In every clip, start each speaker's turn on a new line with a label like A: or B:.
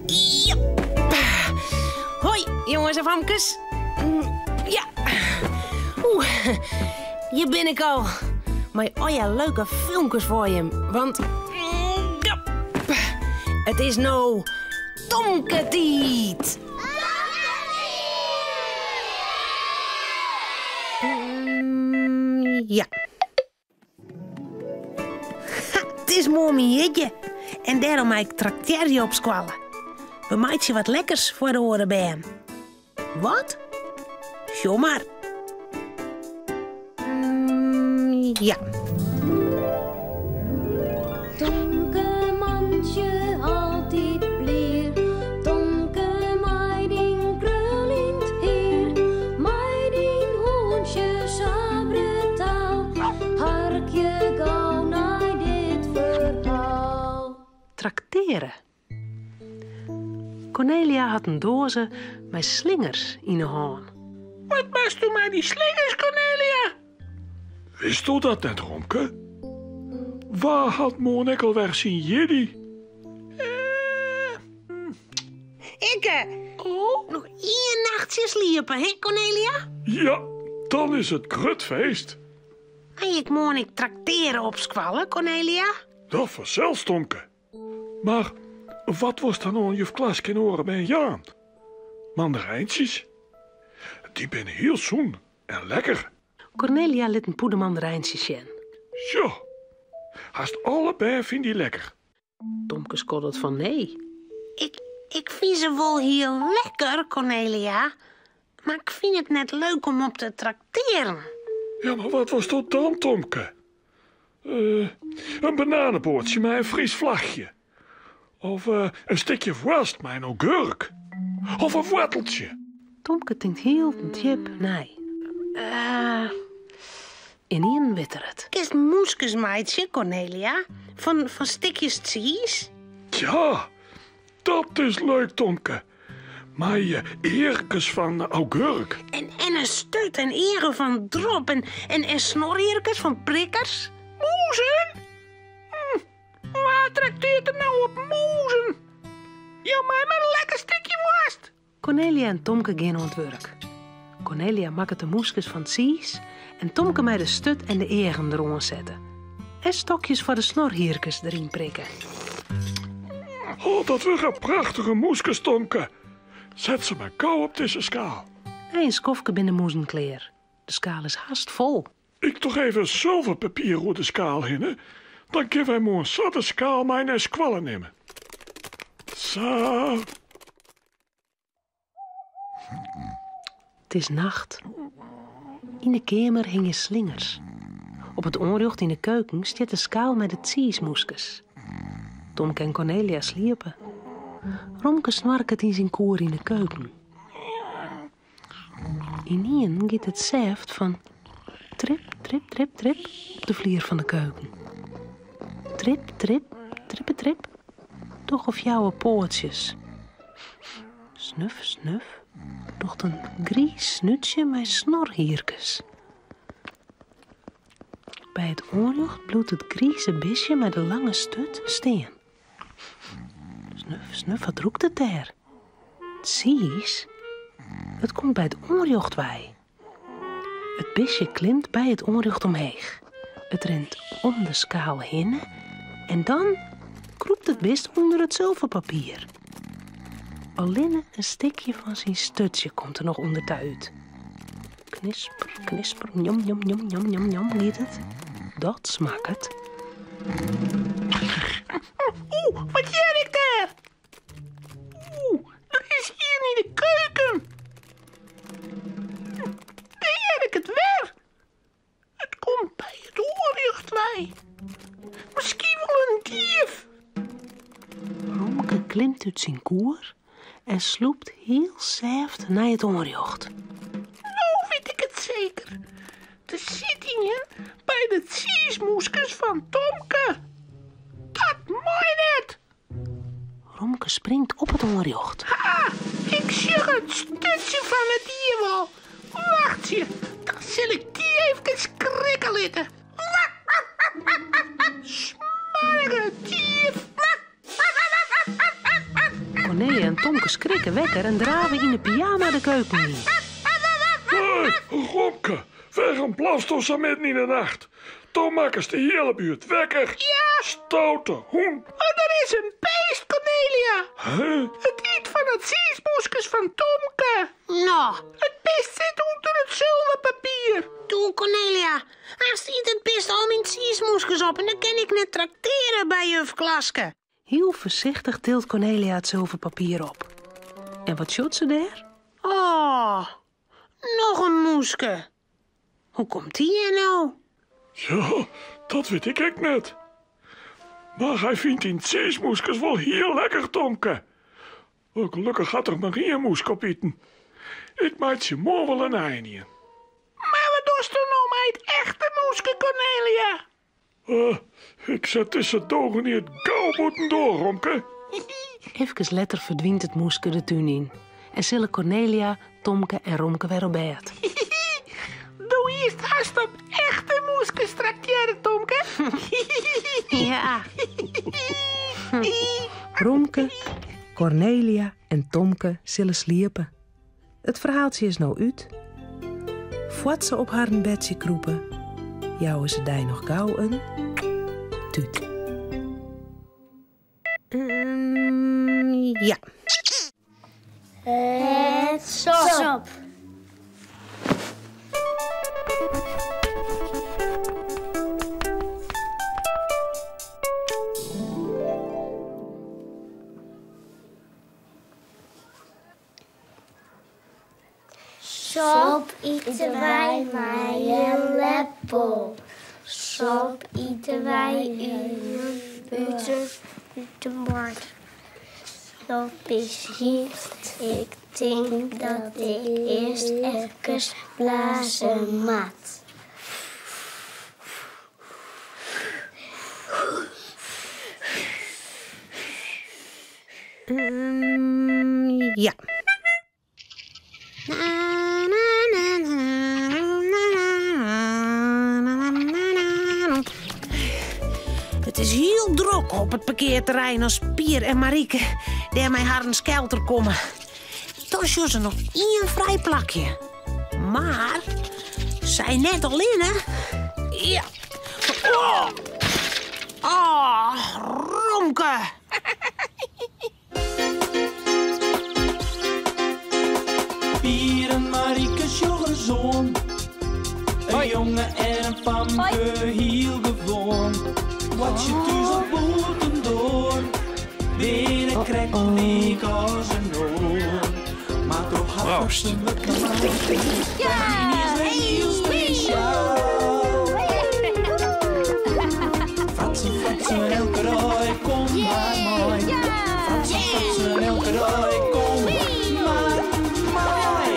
A: Ja. Hoi, jongens en vamkes. Ja. Hier ben ik al. Maar ja, leuke filmpjes voor je. Want... ja. Het is nou... Tomketiet. Ja. Het is mooi mietje. En daarom maak ik trakteer je op squallen. We maken wat lekkers voor de orenbeen. Wat? Zo maar. Ja.
B: Tomke mandje altijd bleer. Tomke meiding krul in het heer. Meiding hoentje sabre taal. Harkje gauw naar dit verhaal.
C: Trakteren. Cornelia had een doze met slingers in de hand.
D: Wat best u mij die slingers, Cornelia?
E: Wist u dat net, Romke? Waar had Monik alweer zien jullie?
A: Ikke. Oh? Nog 1 nachtje sliepen, hè, Cornelia?
E: Ja, dan is het grutfeest.
A: En ik moet ik trakteren op squallen, Cornelia?
E: Dat vanzelfs, Tomke. Maar wat was dan aan juf Klaas in oren bij Jaan? Mandarijntjes? Die zijn heel zoen en lekker.
C: Cornelia liet een poedermandarijntje zien.
E: Zo, haast allebei vind die lekker.
C: Tomke skoddert van nee.
A: Ik vind ze wel heel lekker, Cornelia. Maar ik vind het net leuk om op te trakteren.
E: Ja, maar wat was dat dan, Tomke? Een bananenboordje met een Fries vlagje. Of een stukje worst met een augurk. Of een worteltje.
C: Tomke denkt heel diep nee. In één witter het.
A: Kist moeskesmeidje, Cornelia? Van stikjes cheese?
E: Ja, dat is leuk, Tomke. Maar je eerkes van augurk.
A: En een stut en eren van drop en snorrierkes van prikkers?
D: Moezen? Waar trakteert er nou op moezen? Ja, mij maar een lekker stukje worst.
C: Cornelia en Tomke gaan aan het werk. Cornelia maakt de moeskes van cheese en Tomke met de stut en de eren eronder zetten. En stokjes voor de snorhierkes erin prikken.
E: Oh, dat waren prachtige moeskes, Tomke. Zet ze maar kou op deze schaal.
C: En een skofje binnen moezenkleer. De schaal is haast vol.
E: Ik toch even zilverpapier op de schaal hinnen. Dan kunnen wij maar een zotte schaal mijn squallen nemen. Zo.
C: Het is nacht. In de kamer hingen slingers. Op het onjocht in de keuken staat de schaal met de cheesemoeskes. Tomke en Cornelia sliepen. Romke snarket in zijn koor in de keuken. Ineen gaat het zeft van trip, trip, trip, trip op de vlier van de keuken. Trip, trip, trippe, trip. Toch of jouwe poortjes. Snuf, snuf. Toch een gries snutje met snorhierkes. Bij het oorlog bloedt het grieze bisje met de lange stut steen. Snuf, snuf, wat roekt het daar? Zie, het komt bij het oorjocht bij. Het bisje klimt bij het oorjocht omheen. Het rent om de schaal heen en dan kroept het best onder het zilverpapier. Alleen een stukje van zijn stutje komt er nog onder uit. Knisper, knisper, njam, njam, njam, njam, njam, njam, niet het? Dat smaakt het.
D: Wat jij ik daar? Dat is hier niet de keuken. Daar jij ik het weer. Het komt bij het oorjuchtwij. Misschien wel een dief.
C: Romke klimt uit zijn koer en sloept heel zacht naar het oorjocht.
D: Nou weet ik het zeker. De zittingen bij de cheesemoeskes van Tomke. Dat mooi net.
C: Romke springt op het oorjocht.
D: Ha, ik zie het stutje van het dier wel. Wacht je, dan zal ik die even krikken litten. Smarige dief.
C: Cornelia en Tomke schrikken wekker en draven in de pyjama de keuken in.
E: Hé, Romke, waarom blast ons zo midden in de nacht? Toen maken ze de hele buurt wekker.
D: Ja.
E: Stoute hoen.
D: Oh, er is een beest, Cornelia.
E: Huh?
D: Het eet van het ziesmoesjes van Tomke.
A: Nou,
D: Het beest zit onder het zilverpapier.
A: toen Cornelia, als ziet het best al mijn ziesmoesjes op en dan kan ik net trakteren bij juf Klaske.
C: Heel voorzichtig tilt Cornelia het zilverpapier op. En wat shot ze daar?
A: Oh, nog een moeske. Hoe komt die er nou?
E: Ja, dat weet ik ook net. Maar hij vindt die zeesmoeskes wel heel lekker, Tomke. Oh, gelukkig had er Marie een moesk op eten. Ik maak je morgen wel een eindje.
D: Maar wat doet er nou met het echte moeske, Cornelia?
E: Ik zet tussendoor niet het gauw moeten door, Romke.
C: Even later verdwijnt het moeske de tuin in. En zullen Cornelia, Tomke en Romke weer op bed.
D: Doe eerst haast op echte moeskes trakteren, Tomke.
A: Ja.
C: Romke, Cornelia en Tomke zullen sliepen. Het verhaaltje is nou uit. Voordat ze op haar bedje kroepen, jouwen ze die nog gauw een tuut.
A: Ja.
B: Het sop. Sop eten wij met een lepel. Sop eten wij uit de bord. Sop is hier. Ik denk dat ik eerst even blazen moet.
A: Ja. Het is heel druk op het parkeerterrein als Pier en Marieke daar met haar een skelter komen. Toen is er nog één vrij plakje. Maar, zij net al in, hè? Ja. Oh, Romke.
F: Pier en Marieke's jongezoon. Een jongen en een famke heel gewoon. Wat je thuis op boeten door. Binnen krijgt een week als een oor. Maar toch had ze me klaar. Ja, heel speciaal. Fatsen, elke rooi, kom maar mooi. Fatsen, elke rooi, kom maar mooi.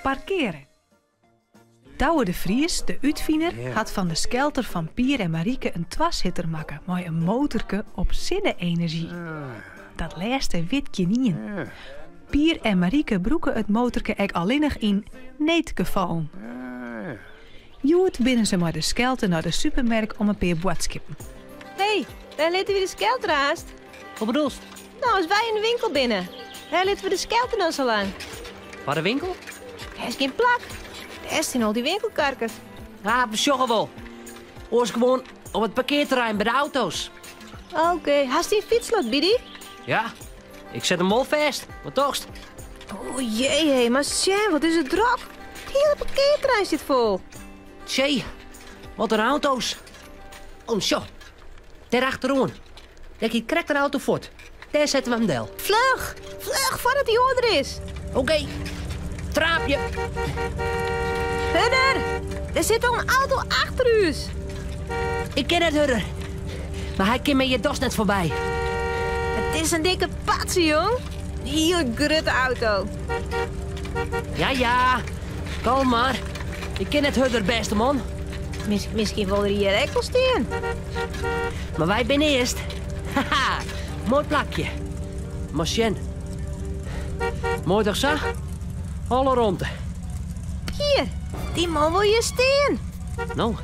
G: Parkeren. Douwe de Vries, de uitviener, had van de skelter van Pier en Marieke een twashitter maken, met een motorke op zinne-energie. Dat laatste weet je niet. Pier en Marieke broeken het motorke ek alleenig in neetgevallen. Joet binnen ze maar de skelter naar de supermarkt om een paar boodschappen.
H: Hé, daar laten we de skelter haast.
I: Wat bedoel je?
H: Nou, als wij in de winkel binnen. Daar laten we de skelter nou zo lang.
I: Waar de winkel?
H: Er is geen plak. Er is al die winkelkarkers.
I: Ja, besjoggen wel. Oors gewoon op het parkeerterrein bij de auto's.
H: Oké, hast die fietslot, Biddy?
I: Ja, ik zet hem wel vast. Wat tochst?
H: Oh jee, hé, maar Sjen, wat is het druk. Het hele parkeerterrein zit vol.
I: Tjee, wat een auto's. Oh, zo. Daar achterom. Denk je, krijgt een auto voort. Daar zetten we hem deel.
H: Vlug, voordat die order is.
I: Oké. Traapje.
H: Hudder, er zit al een auto achter u.
I: Ik ken het, Hurder. Maar hij kan met je dos net voorbij.
H: Het is een dikke patsie, jong. Een heel grote auto.
I: Ja. Kalm maar. Ik ken het, Hurder, beste man.
H: Misschien wil er hier ekkel staan.
I: Maar wij zijn eerst. Haha, mooi plakje. Machine. Mooi toch, zag? Alle ronde.
H: Hier, die man wil je staan.
I: Nou,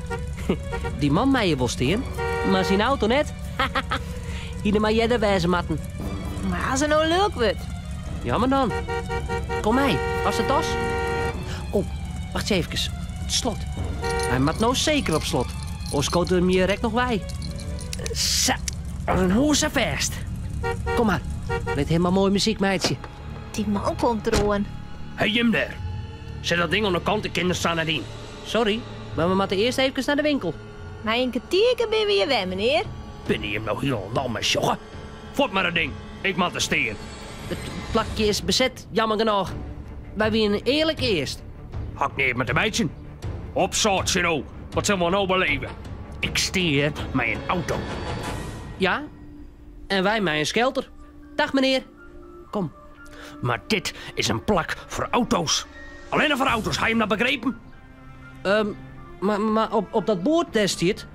I: die man mij je wil staan, maar zijn auto net. hier maar jij de wijze matten.
H: Maar als het nou leuk wordt.
I: Ja, maar dan. Kom mee, als het tas. Oh, wacht even. Het slot. Hij moet nou zeker op slot. Of schoten we hem hier direct nog bij. Zo, een hoze vast. Kom maar. Let helemaal mooi muziek, meidje.
H: Die man komt eraan.
I: Hey, Jim daar. Zet dat ding aan de kant, de kinderen staan nadien. Sorry, maar we moeten eerst even naar de winkel.
H: Maar een kwartiertje ben we hier weg, meneer.
I: Ben je hem nou heel lang met joggen? Voort maar dat ding. Ik moet er steen. Het plakje is bezet, jammer genoeg. Wij winnen eerlijk eerst. Hak neer met de meidje. Op zout, nou. Wat zullen we nou beleven? Ik steer met een auto. Ja? En wij met een skelter. Dag, meneer. Kom. Maar dit is een plak voor auto's. Alleen voor auto's, heb je hem dat begrepen? Maar op dat bord daar staat...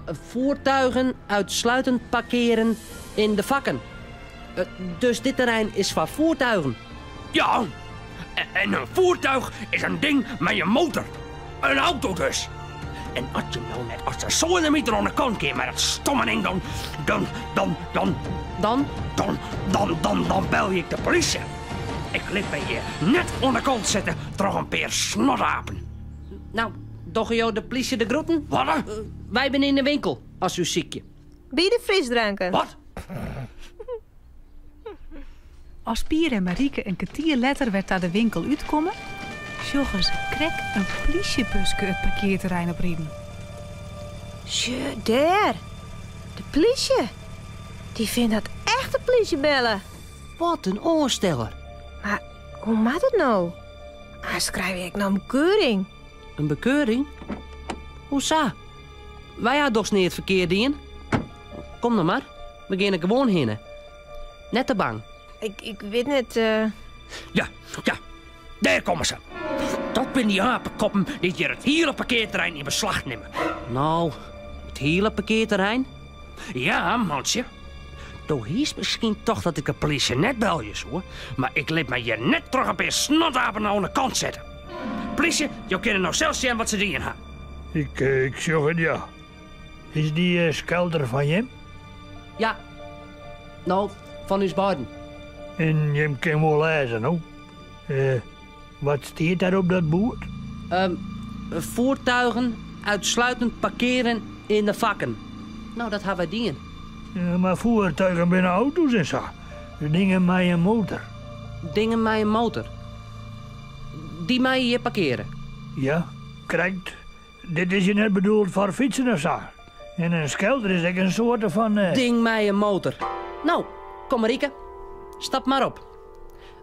I: voertuigen uitsluitend parkeren in de vakken. Dus dit terrein is van voertuigen. Ja, en een voertuig is een ding met een motor. Een auto dus. En als je nou net als de zolemieter aan de kant keert met dat stomme ding, dan bel ik de politie. Ik liet bij je net aan de kant zitten door een paar snotapen. Nou, doch jou de politie de groeten? Wat? Wij zijn in de winkel, als u ziekje.
H: Bij de frisdranken.
I: Wat?
G: Als Pier en Marieke een kwartier later werd naar de winkel uitkomen, zag ze krek een politiebusje het parkeerterrein oprieden.
H: Tje, daar. De politie. Die vindt dat echt de politie bellen.
I: Wat een oorsteller.
H: Maar hoe maakt het nou? Als schrijf ik nou een bekeuring.
I: Een bekeuring? Hoezo? Wij hadden toch niet het verkeerde in? Kom dan maar. We gaan er gewoon heen. Net te bang.
H: Ik weet niet,
I: Ja, daar komen ze. Dat zijn die apenkoppen die hier het hele parkeerterrein in beslag nemen. Nou, het hele parkeerterrein? Ja, mansje. Toen hies misschien toch dat ik de politie net bel je hoor. Maar ik liet me hier net terug een paar snotapen aan de kant zetten. Politie, je kunt nou zelf zien wat ze doen hebben.
E: Ik zeg het ja. Is die skelter van Jim?
I: Ja. Nou, van uw beiden.
E: En Jim kan wel lezen, hoor. Wat staat daar op dat bord?
I: Voertuigen uitsluitend parkeren in de vakken. Nou, dat hebben wij dingen.
E: Ja, maar voertuigen binnen auto's en zo. Dingen met een motor.
I: Dingen met een motor. Die mij hier parkeren.
E: Ja, correct. Dit is je net bedoeld voor fietsen of zo. En een skelter is echt een soort van...
I: Ding met een motor. Nou, kom Marieke. Stap maar op.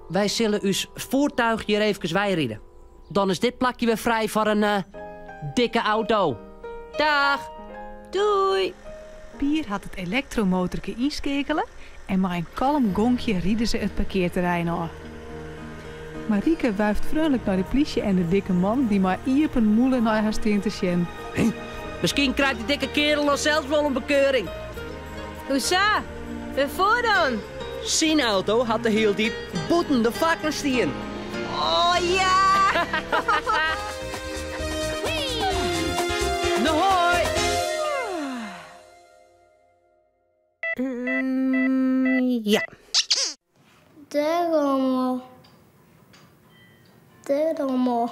I: Wij zullen uw voertuig hier even wijrijden. Dan is dit plakje weer vrij voor een dikke auto. Dag.
H: doei.
G: Pier had het elektromotorke inskekelen en met een kalm gonkje rieden ze het parkeerterrein af. Marieke wuift vrolijk naar de politie en de dikke man die maar iepen moelen naar haar steen te zien.
I: Misschien krijgt die dikke kerel nog zelfs wel een bekeuring.
H: Hoezo? Waarvoor dan?
I: Zijn auto had de heel diep boeten de vakken staan.
H: Oh ja!
I: Nou hoi!
H: Ja.
B: De rommel. De rommel.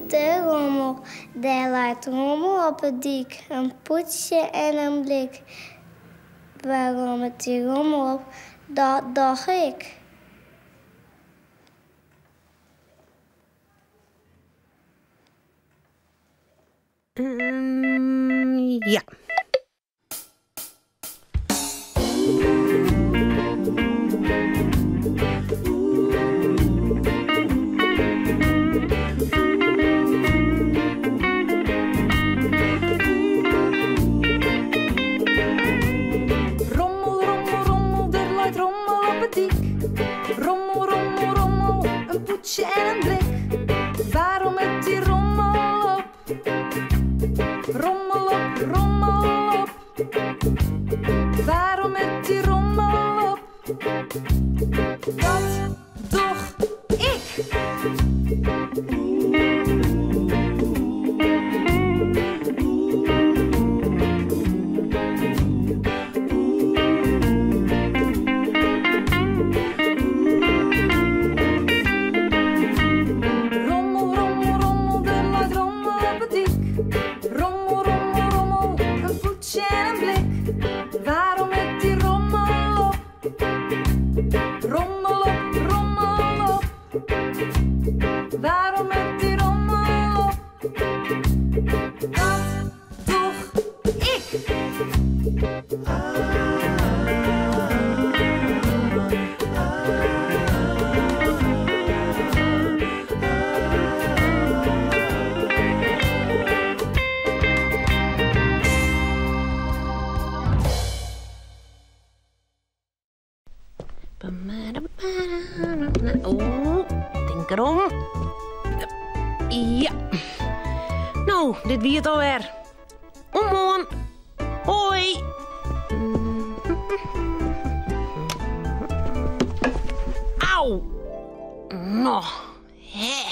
B: De rommel. Daar lijkt rommel op het dik. Een poetsje en een blik. Waarom het die rommel op? Dat dacht ik.
H: Ja.
F: Rommel, rommel, rommel, er lijkt rommel op het dik. Rommel, rommel, rommel, een poetsje en een blik. Waarom met die rommel op? Rommel op, rommel op. Waarom met die rommel op? Dat
A: Zo, denk erom. Ja. Nou, dit wie het alweer. Omhoog. Hoi. Auw. Nou, hè.